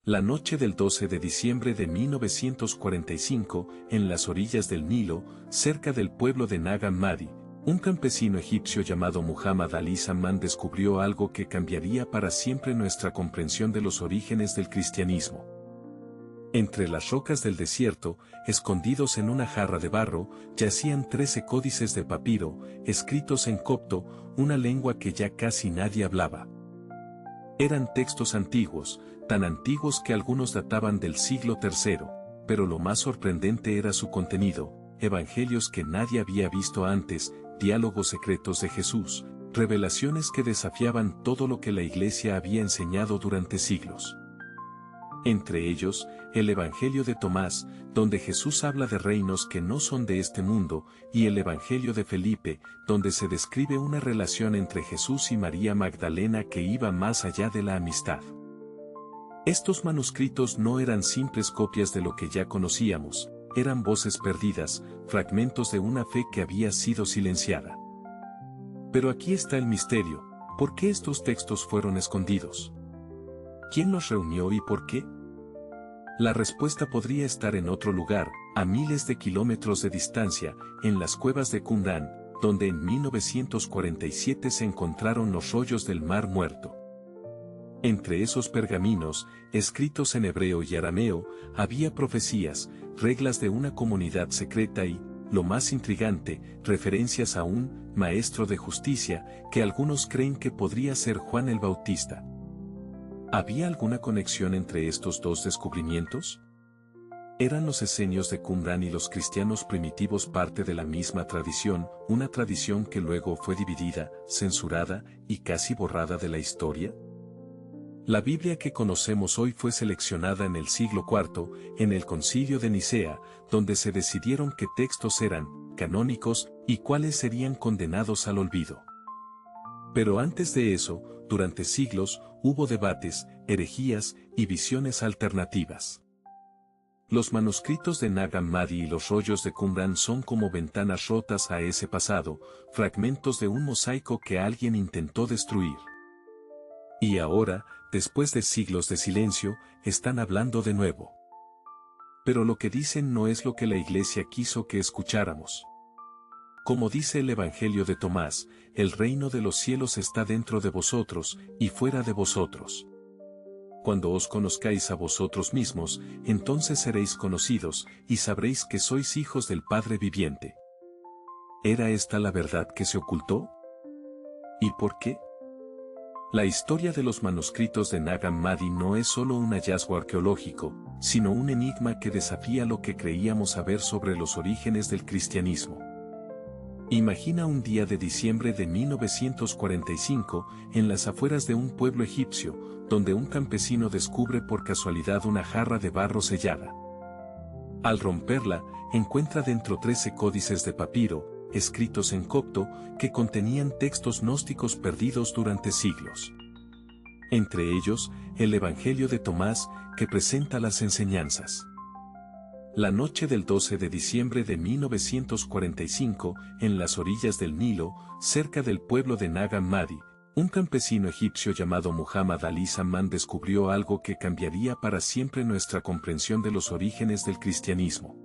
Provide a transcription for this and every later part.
La noche del 12 de diciembre de 1945, en las orillas del Nilo, cerca del pueblo de Nag Hammadi, un campesino egipcio llamado Muhammad Ali Salman descubrió algo que cambiaría para siempre nuestra comprensión de los orígenes del cristianismo. Entre las rocas del desierto, escondidos en una jarra de barro, yacían 13 códices de papiro, escritos en copto, una lengua que ya casi nadie hablaba. Eran textos antiguos, tan antiguos que algunos databan del siglo III, pero lo más sorprendente era su contenido, evangelios que nadie había visto antes, diálogos secretos de Jesús, revelaciones que desafiaban todo lo que la Iglesia había enseñado durante siglos. Entre ellos, el Evangelio de Tomás, donde Jesús habla de reinos que no son de este mundo, y el Evangelio de Felipe, donde se describe una relación entre Jesús y María Magdalena que iba más allá de la amistad. Estos manuscritos no eran simples copias de lo que ya conocíamos, eran voces perdidas, fragmentos de una fe que había sido silenciada. Pero aquí está el misterio, ¿por qué estos textos fueron escondidos? ¿Quién los reunió y por qué? La respuesta podría estar en otro lugar, a miles de kilómetros de distancia, en las cuevas de Qumrán, donde en 1947 se encontraron los rollos del Mar Muerto. Entre esos pergaminos, escritos en hebreo y arameo, había profecías, reglas de una comunidad secreta y, lo más intrigante, referencias a un maestro de justicia que algunos creen que podría ser Juan el Bautista. ¿Había alguna conexión entre estos dos descubrimientos? ¿Eran los esenios de Qumrán y los cristianos primitivos parte de la misma tradición, una tradición que luego fue dividida, censurada y casi borrada de la historia? La Biblia que conocemos hoy fue seleccionada en el siglo IV, en el Concilio de Nicea, donde se decidieron qué textos eran canónicos y cuáles serían condenados al olvido. Pero antes de eso, durante siglos, hubo debates, herejías y visiones alternativas. Los manuscritos de Nag Hammadi y los rollos de Qumrán son como ventanas rotas a ese pasado, fragmentos de un mosaico que alguien intentó destruir. Y ahora, después de siglos de silencio, están hablando de nuevo. Pero lo que dicen no es lo que la Iglesia quiso que escucháramos. Como dice el Evangelio de Tomás, el reino de los cielos está dentro de vosotros, y fuera de vosotros. Cuando os conozcáis a vosotros mismos, entonces seréis conocidos, y sabréis que sois hijos del Padre viviente. ¿Era esta la verdad que se ocultó? ¿Y por qué? La historia de los manuscritos de Nag Hammadi no es solo un hallazgo arqueológico, sino un enigma que desafía lo que creíamos saber sobre los orígenes del cristianismo. Imagina un día de diciembre de 1945, en las afueras de un pueblo egipcio, donde un campesino descubre por casualidad una jarra de barro sellada. Al romperla, encuentra dentro 13 códices de papiro, escritos en copto, que contenían textos gnósticos perdidos durante siglos. Entre ellos, el Evangelio de Tomás, que presenta las enseñanzas. La noche del 12 de diciembre de 1945, en las orillas del Nilo, cerca del pueblo de Nag Hammadi, un campesino egipcio llamado Muhammad Ali Salman descubrió algo que cambiaría para siempre nuestra comprensión de los orígenes del cristianismo.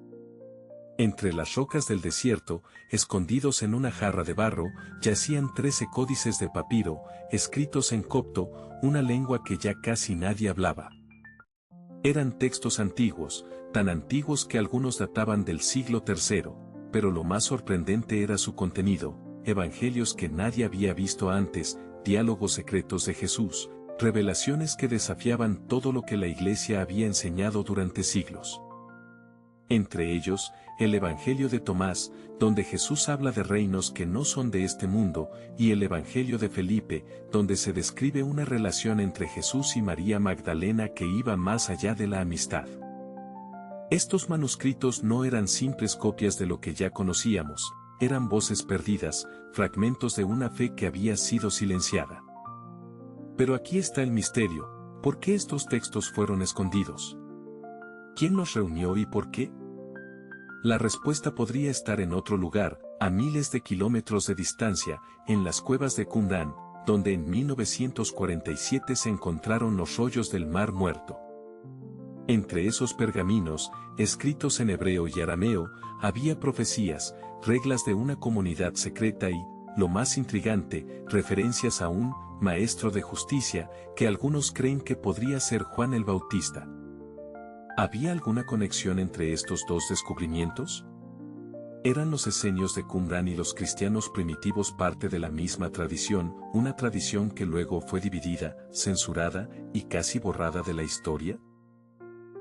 Entre las rocas del desierto, escondidos en una jarra de barro, yacían 13 códices de papiro, escritos en copto, una lengua que ya casi nadie hablaba. Eran textos antiguos, tan antiguos que algunos databan del siglo III, pero lo más sorprendente era su contenido, evangelios que nadie había visto antes, diálogos secretos de Jesús, revelaciones que desafiaban todo lo que la Iglesia había enseñado durante siglos. Entre ellos, el Evangelio de Tomás, donde Jesús habla de reinos que no son de este mundo, y el Evangelio de Felipe, donde se describe una relación entre Jesús y María Magdalena que iba más allá de la amistad. Estos manuscritos no eran simples copias de lo que ya conocíamos, eran voces perdidas, fragmentos de una fe que había sido silenciada. Pero aquí está el misterio, ¿por qué estos textos fueron escondidos? ¿Quién los reunió y por qué? La respuesta podría estar en otro lugar, a miles de kilómetros de distancia, en las cuevas de Qumrán, donde en 1947 se encontraron los rollos del Mar Muerto. Entre esos pergaminos, escritos en hebreo y arameo, había profecías, reglas de una comunidad secreta y, lo más intrigante, referencias a un maestro de justicia que algunos creen que podría ser Juan el Bautista. ¿Había alguna conexión entre estos dos descubrimientos? ¿Eran los esenios de Qumrán y los cristianos primitivos parte de la misma tradición, una tradición que luego fue dividida, censurada y casi borrada de la historia?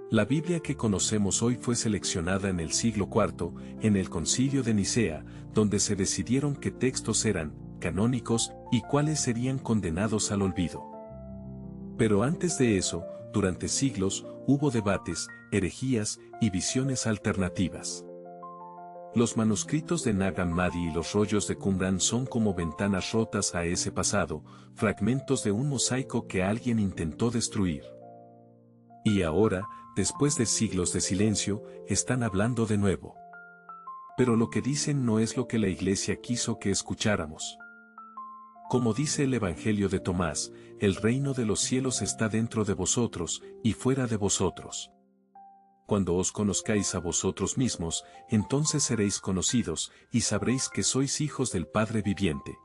La Biblia que conocemos hoy fue seleccionada en el siglo IV, en el Concilio de Nicea, donde se decidieron qué textos eran canónicos y cuáles serían condenados al olvido. Pero antes de eso, durante siglos, hubo debates, herejías y visiones alternativas. Los manuscritos de Nag Hammadi y los rollos de Qumrán son como ventanas rotas a ese pasado, fragmentos de un mosaico que alguien intentó destruir. Y ahora, después de siglos de silencio, están hablando de nuevo. Pero lo que dicen no es lo que la Iglesia quiso que escucháramos. Como dice el Evangelio de Tomás, el reino de los cielos está dentro de vosotros, y fuera de vosotros. Cuando os conozcáis a vosotros mismos, entonces seréis conocidos, y sabréis que sois hijos del Padre viviente.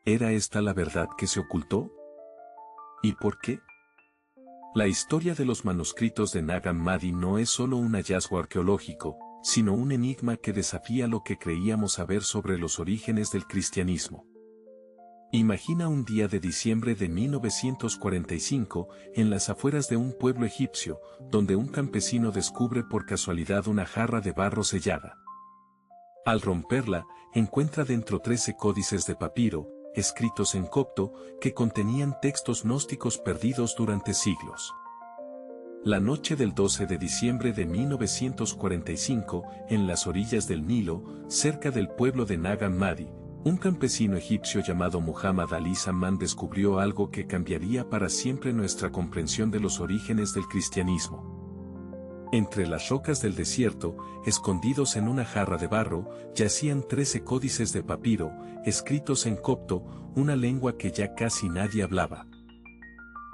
¿Era esta la verdad que se ocultó? ¿Y por qué? La historia de los manuscritos de Nag Hammadi no es solo un hallazgo arqueológico, sino un enigma que desafía lo que creíamos saber sobre los orígenes del cristianismo. Imagina un día de diciembre de 1945, en las afueras de un pueblo egipcio, donde un campesino descubre por casualidad una jarra de barro sellada. Al romperla, encuentra dentro 13 códices de papiro, escritos en copto, que contenían textos gnósticos perdidos durante siglos. La noche del 12 de diciembre de 1945, en las orillas del Nilo, cerca del pueblo de Nag Hammadi, un campesino egipcio llamado Muhammad Ali Zaman descubrió algo que cambiaría para siempre nuestra comprensión de los orígenes del cristianismo. Entre las rocas del desierto, escondidos en una jarra de barro, yacían 13 códices de papiro, escritos en copto, una lengua que ya casi nadie hablaba.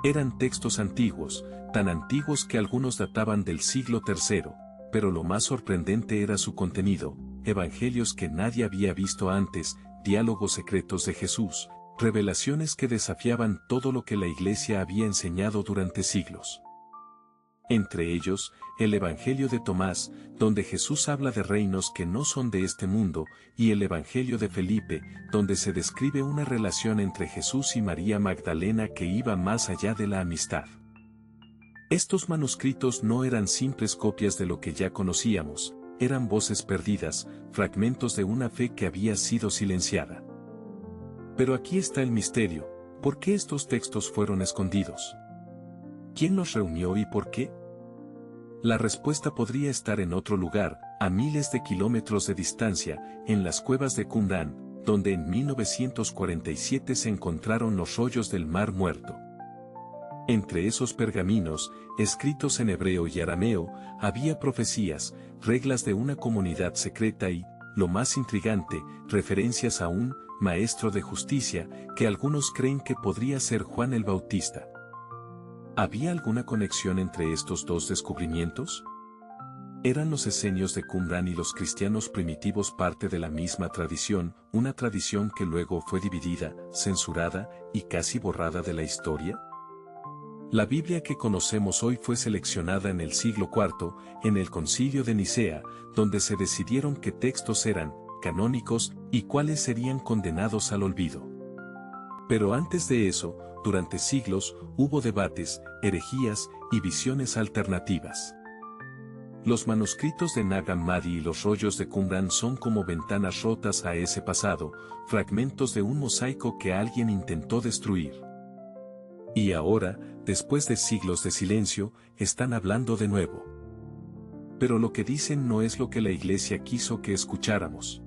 Eran textos antiguos, tan antiguos que algunos databan del siglo III, pero lo más sorprendente era su contenido, evangelios que nadie había visto antes, diálogos secretos de Jesús, revelaciones que desafiaban todo lo que la Iglesia había enseñado durante siglos. Entre ellos, el Evangelio de Tomás, donde Jesús habla de reinos que no son de este mundo, y el Evangelio de Felipe, donde se describe una relación entre Jesús y María Magdalena que iba más allá de la amistad. Estos manuscritos no eran simples copias de lo que ya conocíamos, eran voces perdidas, fragmentos de una fe que había sido silenciada. Pero aquí está el misterio, ¿por qué estos textos fueron escondidos? ¿Quién los reunió y por qué? La respuesta podría estar en otro lugar, a miles de kilómetros de distancia, en las cuevas de Qumrán, donde en 1947 se encontraron los rollos del Mar Muerto. Entre esos pergaminos, escritos en hebreo y arameo, había profecías, reglas de una comunidad secreta y, lo más intrigante, referencias a un maestro de justicia que algunos creen que podría ser Juan el Bautista. ¿Había alguna conexión entre estos dos descubrimientos? ¿Eran los esenios de Qumrán y los cristianos primitivos parte de la misma tradición, una tradición que luego fue dividida, censurada y casi borrada de la historia? La Biblia que conocemos hoy fue seleccionada en el siglo IV, en el Concilio de Nicea, donde se decidieron qué textos eran canónicos y cuáles serían condenados al olvido. Pero antes de eso, durante siglos, hubo debates, herejías y visiones alternativas. Los manuscritos de Nag Hammadi y los rollos de Qumrán son como ventanas rotas a ese pasado, fragmentos de un mosaico que alguien intentó destruir. Y ahora, después de siglos de silencio, están hablando de nuevo. Pero lo que dicen no es lo que la Iglesia quiso que escucháramos.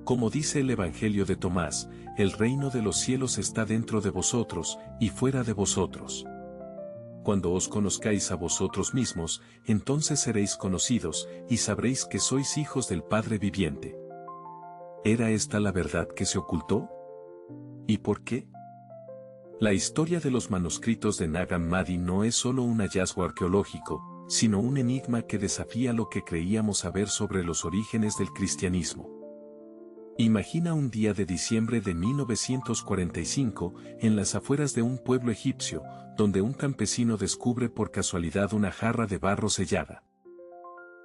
Como dice el Evangelio de Tomás, el reino de los cielos está dentro de vosotros, y fuera de vosotros. Cuando os conozcáis a vosotros mismos, entonces seréis conocidos, y sabréis que sois hijos del Padre viviente. ¿Era esta la verdad que se ocultó? ¿Y por qué? La historia de los manuscritos de Nag Hammadi no es solo un hallazgo arqueológico, sino un enigma que desafía lo que creíamos saber sobre los orígenes del cristianismo. Imagina un día de diciembre de 1945, en las afueras de un pueblo egipcio, donde un campesino descubre por casualidad una jarra de barro sellada.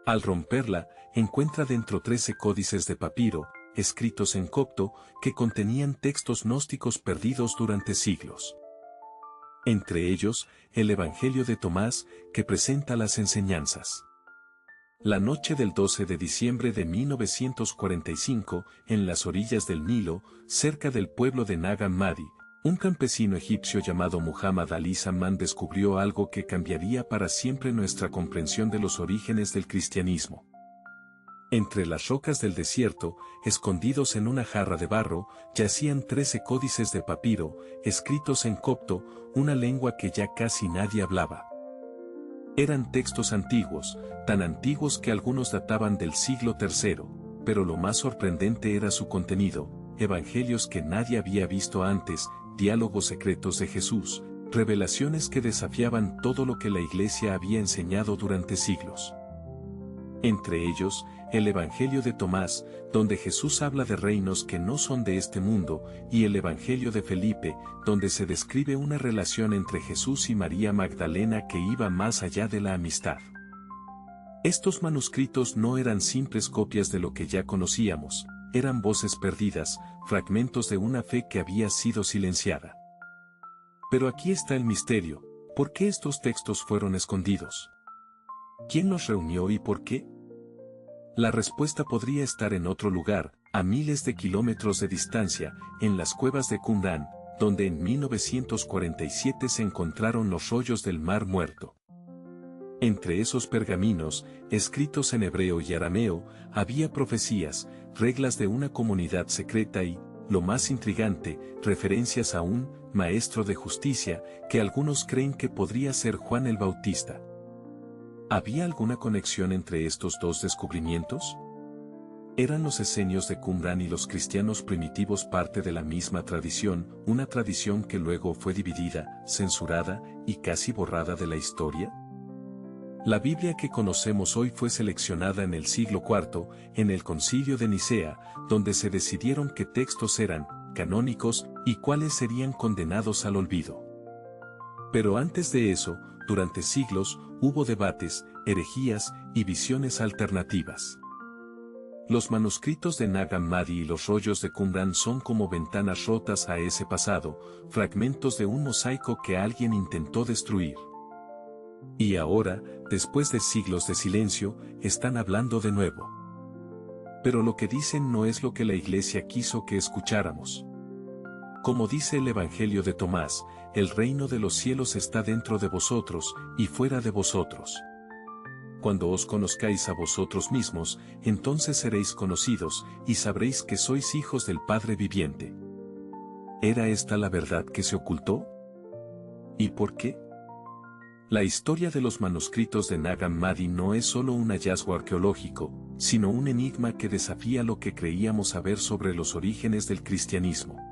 Al romperla, encuentra dentro 13 códices de papiro, escritos en copto, que contenían textos gnósticos perdidos durante siglos. Entre ellos, el Evangelio de Tomás, que presenta las enseñanzas. La noche del 12 de diciembre de 1945, en las orillas del Nilo, cerca del pueblo de Nag Hammadi, un campesino egipcio llamado Muhammad Ali Zaman descubrió algo que cambiaría para siempre nuestra comprensión de los orígenes del cristianismo. Entre las rocas del desierto, escondidos en una jarra de barro, yacían 13 códices de papiro, escritos en copto, una lengua que ya casi nadie hablaba. Eran textos antiguos, tan antiguos que algunos databan del siglo III, pero lo más sorprendente era su contenido, evangelios que nadie había visto antes, diálogos secretos de Jesús, revelaciones que desafiaban todo lo que la Iglesia había enseñado durante siglos. Entre ellos, el Evangelio de Tomás, donde Jesús habla de reinos que no son de este mundo, y el Evangelio de Felipe, donde se describe una relación entre Jesús y María Magdalena que iba más allá de la amistad. Estos manuscritos no eran simples copias de lo que ya conocíamos, eran voces perdidas, fragmentos de una fe que había sido silenciada. Pero aquí está el misterio, ¿por qué estos textos fueron escondidos? ¿Quién los reunió y por qué? La respuesta podría estar en otro lugar, a miles de kilómetros de distancia, en las cuevas de Qumrán, donde en 1947 se encontraron los rollos del Mar Muerto. Entre esos pergaminos, escritos en hebreo y arameo, había profecías, reglas de una comunidad secreta y, lo más intrigante, referencias a un maestro de justicia, que algunos creen que podría ser Juan el Bautista. ¿Había alguna conexión entre estos dos descubrimientos? ¿Eran los esenios de Qumrán y los cristianos primitivos parte de la misma tradición, una tradición que luego fue dividida, censurada y casi borrada de la historia? La Biblia que conocemos hoy fue seleccionada en el siglo IV, en el Concilio de Nicea, donde se decidieron qué textos eran canónicos y cuáles serían condenados al olvido. Pero antes de eso, durante siglos, hubo debates, herejías y visiones alternativas. Los manuscritos de Nag Hammadi y los rollos de Qumrán son como ventanas rotas a ese pasado, fragmentos de un mosaico que alguien intentó destruir. Y ahora, después de siglos de silencio, están hablando de nuevo. Pero lo que dicen no es lo que la Iglesia quiso que escucháramos. Como dice el Evangelio de Tomás, el reino de los cielos está dentro de vosotros y fuera de vosotros. Cuando os conozcáis a vosotros mismos, entonces seréis conocidos y sabréis que sois hijos del Padre viviente. ¿Era esta la verdad que se ocultó? ¿Y por qué? La historia de los manuscritos de Nag Hammadi no es solo un hallazgo arqueológico, sino un enigma que desafía lo que creíamos saber sobre los orígenes del cristianismo.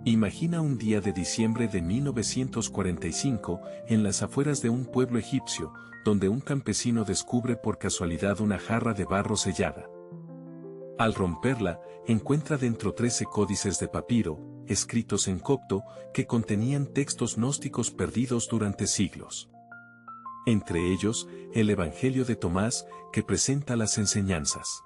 Imagina un día de diciembre de 1945, en las afueras de un pueblo egipcio, donde un campesino descubre por casualidad una jarra de barro sellada. Al romperla, encuentra dentro 13 códices de papiro, escritos en copto, que contenían textos gnósticos perdidos durante siglos. Entre ellos, el Evangelio de Tomás, que presenta las enseñanzas.